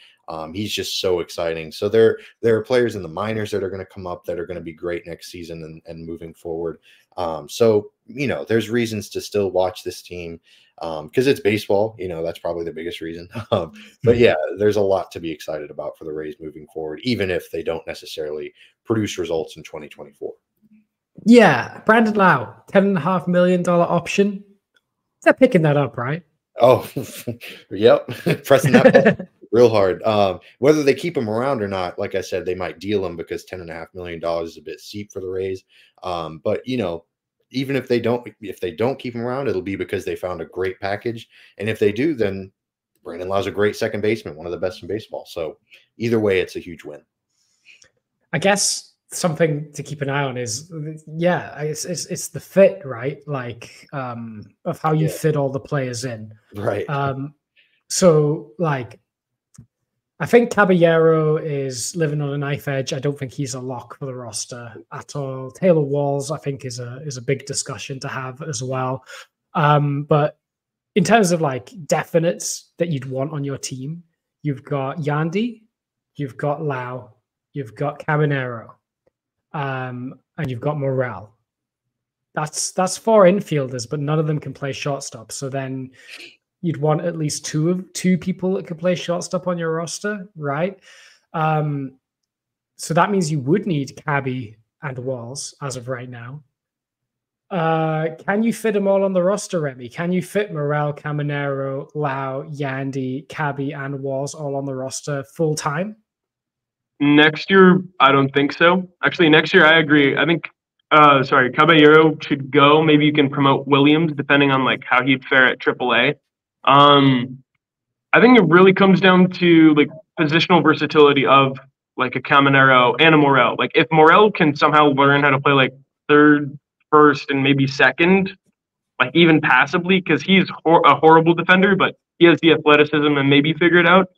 he's just so exciting. So there are players in the minors that are going to come up that are going to be great next season and moving forward. So there's reasons to still watch this team because it's baseball. That's probably the biggest reason. But yeah, there's a lot to be excited about for the Rays moving forward, even if they don't necessarily produce results in 2024. Yeah, Brandon Lau, $10.5 million option. They're picking that up, right? Oh, yep. Pressing that button real hard. Whether they keep him around or not, like I said, they might deal him because $10.5 million is a bit steep for the Rays. But even if they don't keep him around, it'll be because they found a great package. And if they do, then Brandon Lau's a great second baseman, one of the best in baseball. So either way, it's a huge win. I guess something to keep an eye on is, it's the fit, right? Like of how you fit all the players in. Right. So like I think Caballero is living on a knife edge. I don't think he's a lock for the roster at all. Taylor Walls, I think, is a big discussion to have as well. But in terms of like definites that you'd want on your team, you've got Yandy, you've got Lau, you've got Caballero, and you've got Morel. That's 4 infielders, but none of them can play shortstop. So then you'd want at least two people that could play shortstop on your roster, right? So that means you would need Cabby and Walls as of right now. Can you fit them all on the roster, Remy? Can you fit Morel, Caminero, Lau, Yandy, Cabby, and Walls all on the roster full time? Next year, I don't think so. Actually, next year, I agree. I think, Caballero should go. Maybe you can promote Williams, depending on like how he'd fare at AAA. I think it really comes down to like positional versatility of like a Caminero and a Morel. Like if Morel can somehow learn how to play like third, first, and maybe second, like even passively, because he's a horrible defender, but he has the athleticism and maybe figure it out.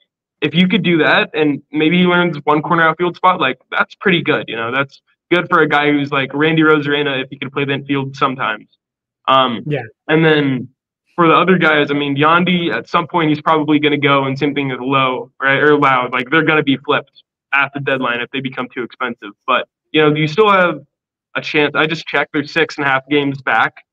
If you could do that and maybe he learns one corner outfield spot, like that's pretty good. You know, that's good for a guy who's like Randy Rosarena if he could play the infield sometimes. Yeah. And then for the other guys, I mean, Yandy, at some point, he's probably going to go, and same thing with Low, right, or Loud. Like, they're going to be flipped at the deadline if they become too expensive. But, you know, you still have a chance. I just checked. There's 6.5 games back.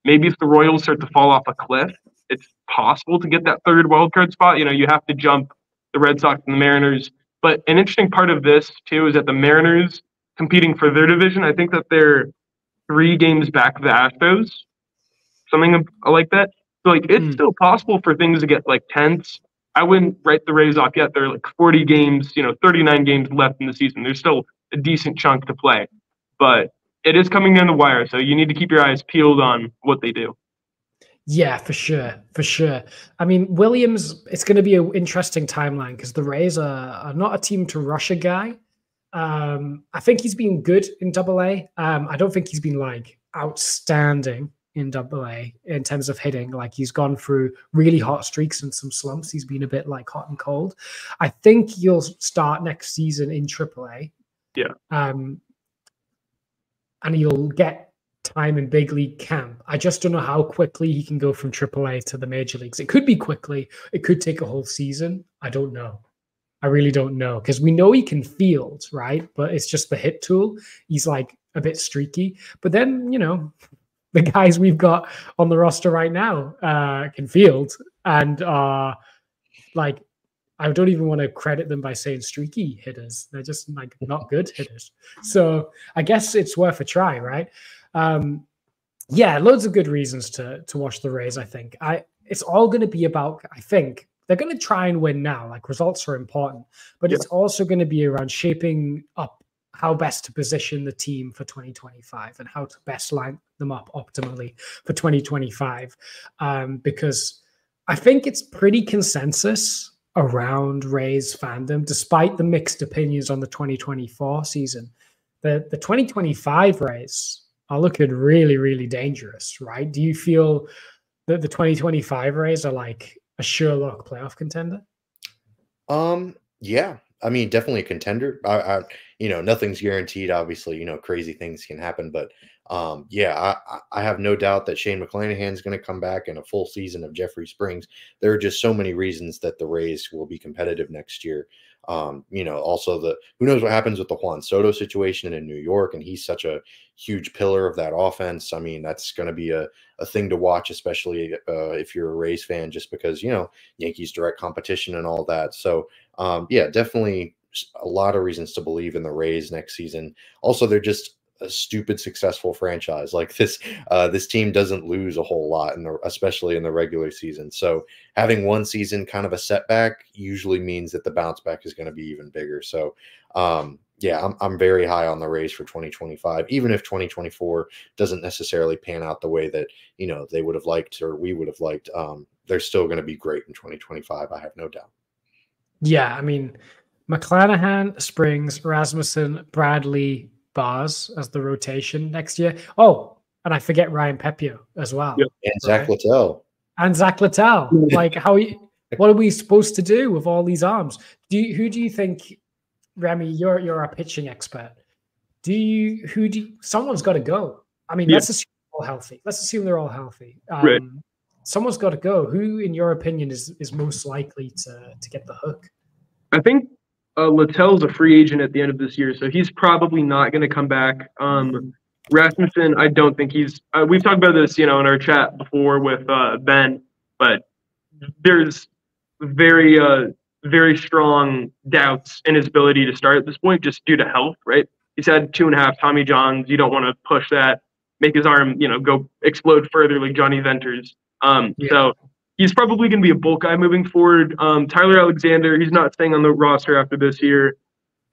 Maybe if the Royals start to fall off a cliff, it's possible to get that third wildcard spot. You know, you have to jump the Red Sox and the Mariners. But an interesting part of this, too, is that the Mariners competing for their division, I think that they're 3 games back of the Astros, something like that. So, like, it's still possible for things to get, like, tense. I wouldn't write the Rays off yet. They're, like, 40 games, 39 games left in the season. There's still a decent chunk to play. But it is coming down the wire, so you need to keep your eyes peeled on what they do. Yeah, for sure. For sure. I mean, Williams, it's going to be an interesting timeline because the Rays are not a team to rush a guy. I think he's been good in AA. I don't think he's been, like, outstanding in AA in terms of hitting. Like, he's gone through really hot streaks and some slumps. He's been a bit like hot and cold. I think you'll start next season in AAA. Yeah. And you'll get time in big league camp. I just don't know how quickly he can go from AAA to the major leagues. It could be quickly. It could take a whole season. I don't know. I really don't know because we know he can field, right? But it's just the hit tool. He's like a bit streaky. But then, the guys we've got on the roster right now can field and are like, I don't even want to credit them by saying streaky hitters. They're just like not good hitters. So I guess it's worth a try, right? Yeah, loads of good reasons to watch the Rays, I think. It's all going to be about, I think, they're going to try and win now. Like, results are important. But it's also going to be around shaping up how best to position the team for 2025 and how to best line them up optimally for 2025. Because I think it's pretty consensus around Rays fandom, despite the mixed opinions on the 2024 season. The 2025 Rays are looking really, really dangerous, right? Do you feel that the 2025 Rays are like a sure lock playoff contender? Yeah. I mean, definitely a contender. Nothing's guaranteed. Obviously, crazy things can happen, but I have no doubt that Shane McClanahan's going to come back in a full season of Jeffrey Springs. There are just so many reasons that the Rays will be competitive next year. Also who knows what happens with the Juan Soto situation in New York, and he's such a huge pillar of that offense. I mean, that's going to be a thing to watch, especially if you're a Rays fan, just because, Yankees direct competition and all that. So definitely a lot of reasons to believe in the Rays next season. Also, they're just a stupid successful franchise. Like this team doesn't lose a whole lot, especially in the regular season. So having one season kind of a setback usually means that the bounce back is going to be even bigger. So I'm very high on the Rays for 2025, even if 2024 doesn't necessarily pan out the way that they would have liked or we would have liked. They're still going to be great in 2025. I have no doubt. Yeah, I mean, McClanahan, Springs, Rasmussen, Bradley, Bars as the rotation next year. Oh, and I forget Ryan Pepio as well. Yep. And Zach Littell. And Zach Littell. Like, What are we supposed to do with all these arms? Who do you think, Remy? You're a pitching expert. Someone's got to go. I mean, let's assume they're all healthy. Let's assume they're all healthy. Right. Someone's got to go. Who, in your opinion, is most likely to get the hook? I think Littell's a free agent at the end of this year, so he's probably not going to come back. Rasmussen, I don't think he's. We've talked about this, in our chat before with Ben, but there's very, very strong doubts in his ability to start at this point, just due to health. Right? He's had 2.5 Tommy Johns. You don't want to push that, make his arm, go explode further like Johnny Venters. So he's probably going to be a bulk guy moving forward. Tyler Alexander, he's not staying on the roster after this year.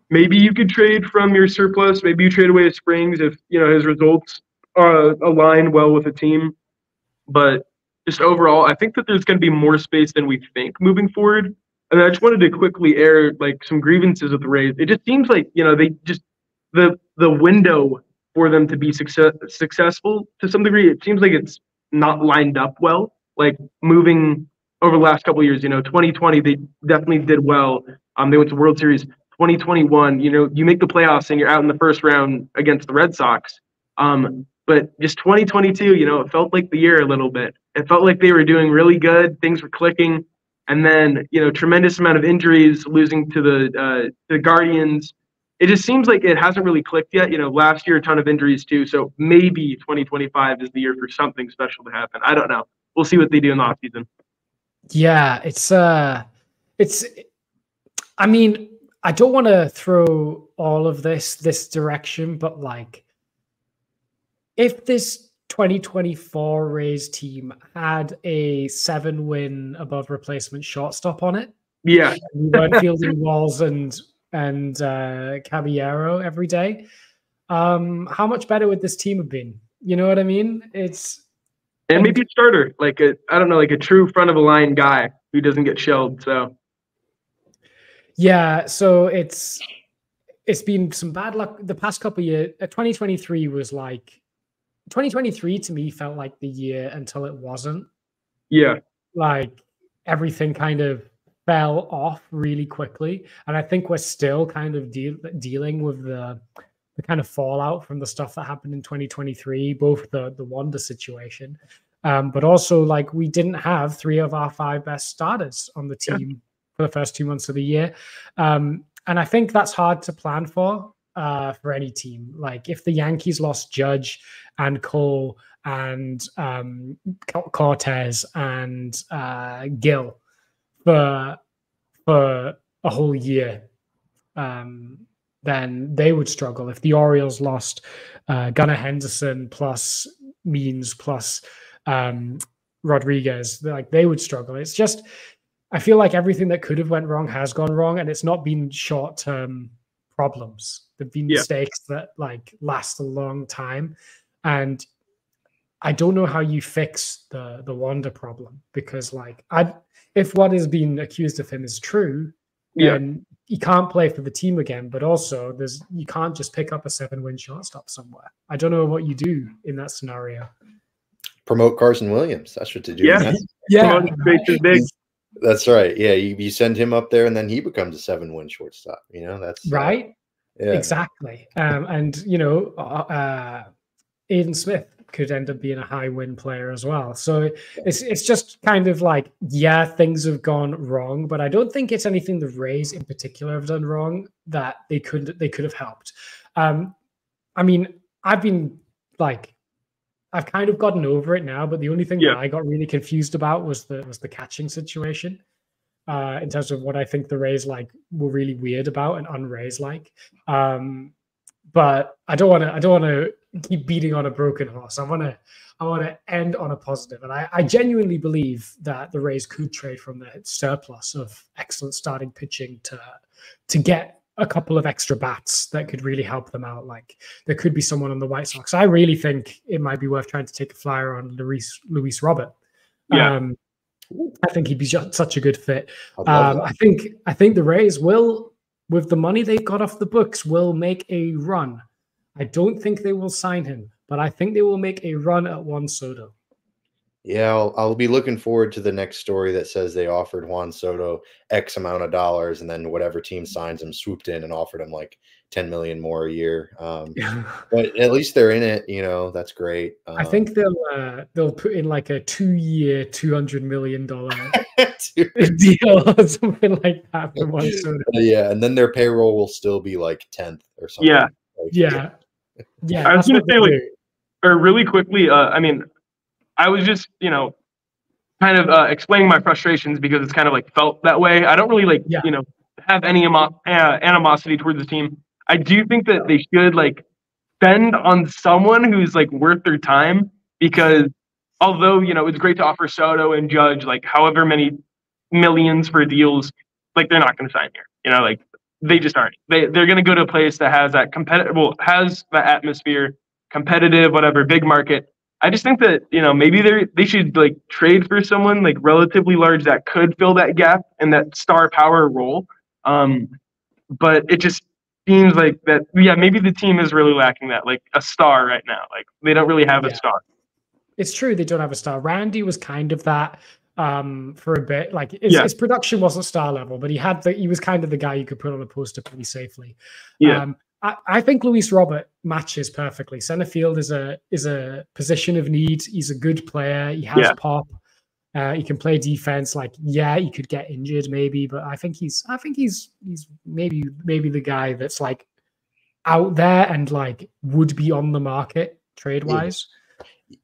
Maybe you could trade from your surplus. Maybe you trade away Springs if, his results align well with the team. But just overall, I think that there's going to be more space than we think moving forward. And I just wanted to quickly air some grievances with the Rays. It just seems like, they just the window for them to be successful to some degree, it seems like it's not lined up well. Like moving over the last couple of years, 2020, they definitely did well. They went to World Series. 2021, you make the playoffs and you're out in the first round against the Red Sox. But just 2022, it felt like the year a little bit. It felt like they were doing really good. Things were clicking. And then, tremendous amount of injuries, losing to the Guardians. It just seems like it hasn't really clicked yet. Last year, a ton of injuries too. So maybe 2025 is the year for something special to happen. I don't know. We'll see what they do in the offseason. Yeah, I mean, I don't want to throw all of this direction, but if this 2024 Rays team had a 7-win above replacement shortstop on it, we weren't fielding Walls and Caballero every day, how much better would this team have been? You know what I mean? And maybe a starter, a true front of the line guy who doesn't get shelled. So. Yeah, so it's been some bad luck the past couple of years. 2023 was 2023 to me felt like the year until it wasn't. Yeah. Everything kind of fell off really quickly. And I think we're still kind of dealing with the kind of fallout from the stuff that happened in 2023, both the Wanda situation, but also we didn't have 3 of our 5 best starters on the team. Yeah. For the first 2 months of the year. And I think that's hard to plan for any team. If the Yankees lost Judge and Cole and Cortez and Gill for a whole year, then they would struggle. If the Orioles lost Gunnar Henderson plus Means plus Rodriguez, they would struggle. It's just, I feel like everything that could have went wrong has gone wrong, and it's not been short-term problems. There've been mistakes that last a long time, and I don't know how you fix the Wanda problem, because if what is being accused of him is true, then he can't play for the team again. But also, you can't just pick up a 7-win shortstop somewhere. I don't know what you do in that scenario. Promote Carson Williams. That's what to do. Yeah. Big. That's right. Yeah, you send him up there, and then he becomes a 7-win shortstop. That's right. Yeah, exactly. And Aiden Smith could end up being a high win player as well. So it's just kind of things have gone wrong, but I don't think it's anything the Rays in particular have done wrong that they could have helped. I mean, I've been I've kind of gotten over it now, but the only thing that I got really confused about was the catching situation, in terms of what I think the Rays were really weird about and un-Rays but I don't want to keep beating on a broken horse. I want to end on a positive, and I genuinely believe that the Rays could trade from the surplus of excellent starting pitching to get a couple of extra bats that could really help them out. There could be someone on the White Sox. I really think it might be worth trying to take a flyer on Luis Robert. I think he'd be such a good fit. I think the Rays will, with the money they've got off the books, will make a run. I don't think they will sign him, but I think they will make a run at Juan Soto. Yeah, I'll be looking forward to the next story that says they offered Juan Soto X amount of dollars, and then whatever team signs him swooped in and offered him like 10 million more a year. But at least they're in it, that's great. I think they'll put in like a 2-year, $200 million deal or something like that for Juan Soto. Yeah, and then their payroll will still be like 10th or something. Yeah. Yeah. I was going to say, like, or really quickly, I mean, I was just, kind of explaining my frustrations because it's kind of like felt that way. I don't really have any animosity towards the team. I do think that they should like spend on someone who's like worth their time, because although, it's great to offer Soto and Judge like however many millions for deals, like they're not going to sign here, like they just aren't. They're going to go to a place that has that has the atmosphere, competitive, whatever, big market. I just think that, maybe they should like trade for someone like relatively large that could fill that gap and that star power role. But it just seems like that, maybe the team is really lacking that, like a star right now. Like they don't really have a star. It's true, they don't have a star. Randy was kind of that for a bit. Like his production wasn't star level, but he was kind of the guy you could put on a poster pretty safely. Yeah. I think Luis Robert matches perfectly. Center field is a position of need. He's a good player. He has pop. He can play defense. Like, he could get injured maybe, but I think he's maybe the guy that's like out there and like would be on the market trade wise.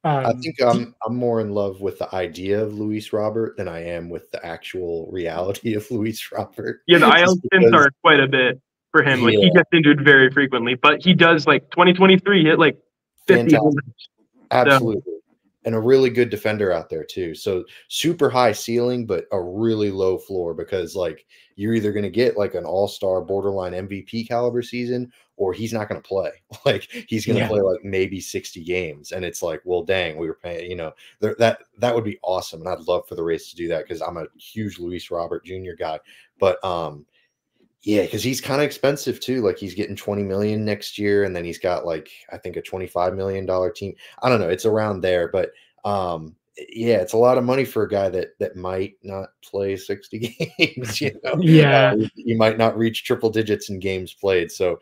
I think I'm more in love with the idea of Luis Robert than I am with the actual reality of Luis Robert. Yeah, the IL stints are quite a bit for him. Like he gets injured very frequently, but he does like 2023 hit like 50. Absolutely. So. And a really good defender out there too. So super high ceiling, but a really low floor, because like you're either going to get like an all-star borderline MVP caliber season, or he's not going to play. Like he's going to play like maybe 60 games. And it's like, well, dang, we were paying, that would be awesome. And I'd love for the Rays to do that, because I'm a huge Luis Robert Jr. guy. But because he's kind of expensive too. Like he's getting 20 million next year, and then he's got like I think a $25 million team. I don't know, it's around there, but it's a lot of money for a guy that might not play 60 games. He might not reach triple digits in games played. So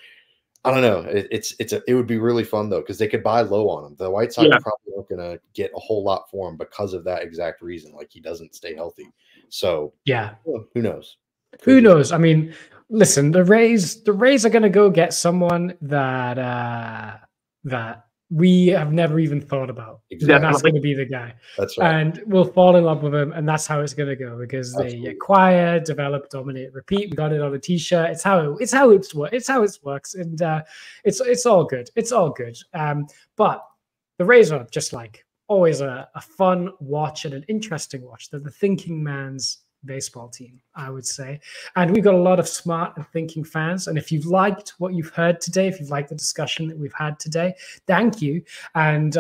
I don't know. It would be really fun though, because they could buy low on him. The White Sox probably aren't going to get a whole lot for him because of that exact reason. Like he doesn't stay healthy. So who knows? Who knows? I mean, listen, the Rays are going to go get someone that we have never even thought about. Exactly. And that's going to be the guy. That's right. And we'll fall in love with him, and that's how it's going to go, because they acquire, develop, dominate, repeat. We got it on a T-shirt. It's how it works, and it's all good. It's all good. But the Rays are just like always a fun watch and an interesting watch. They're the thinking man's baseball team, I would say. And we've got a lot of smart and thinking fans. And if you've liked what you've heard today, if you've liked the discussion that we've had today, thank you. And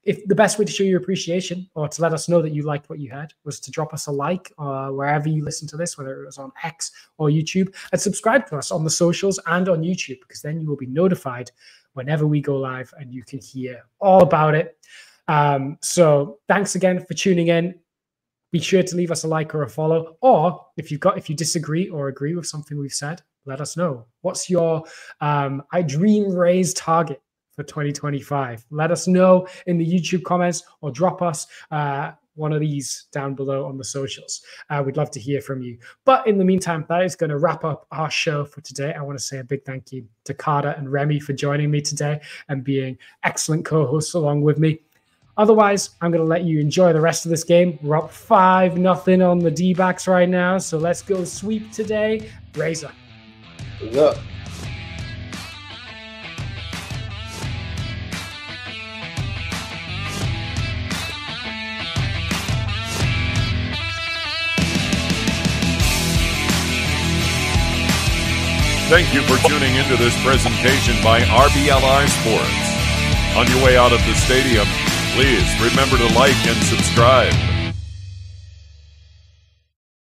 if the best way to show your appreciation, or to let us know that you liked what you heard, was to drop us a like wherever you listen to this, whether it was on X or YouTube, and subscribe to us on the socials and on YouTube, because then you will be notified whenever we go live and you can hear all about it. So thanks again for tuning in. Be sure to leave us a like or a follow, or if you disagree or agree with something we've said, let us know. What's your dream Rays target for 2025? Let us know in the YouTube comments, or drop us one of these down below on the socials. We'd love to hear from you. But in the meantime, that is going to wrap up our show for today. I want to say a big thank you to Carter and Remy for joining me today and being excellent co-hosts along with me. Otherwise, I'm going to let you enjoy the rest of this game. We're up 5-0 on the D-backs right now, so let's go sweep today. Razor. What's up? Thank you for tuning into this presentation by RBLR Sports. On your way out of the stadium, please remember to like and subscribe.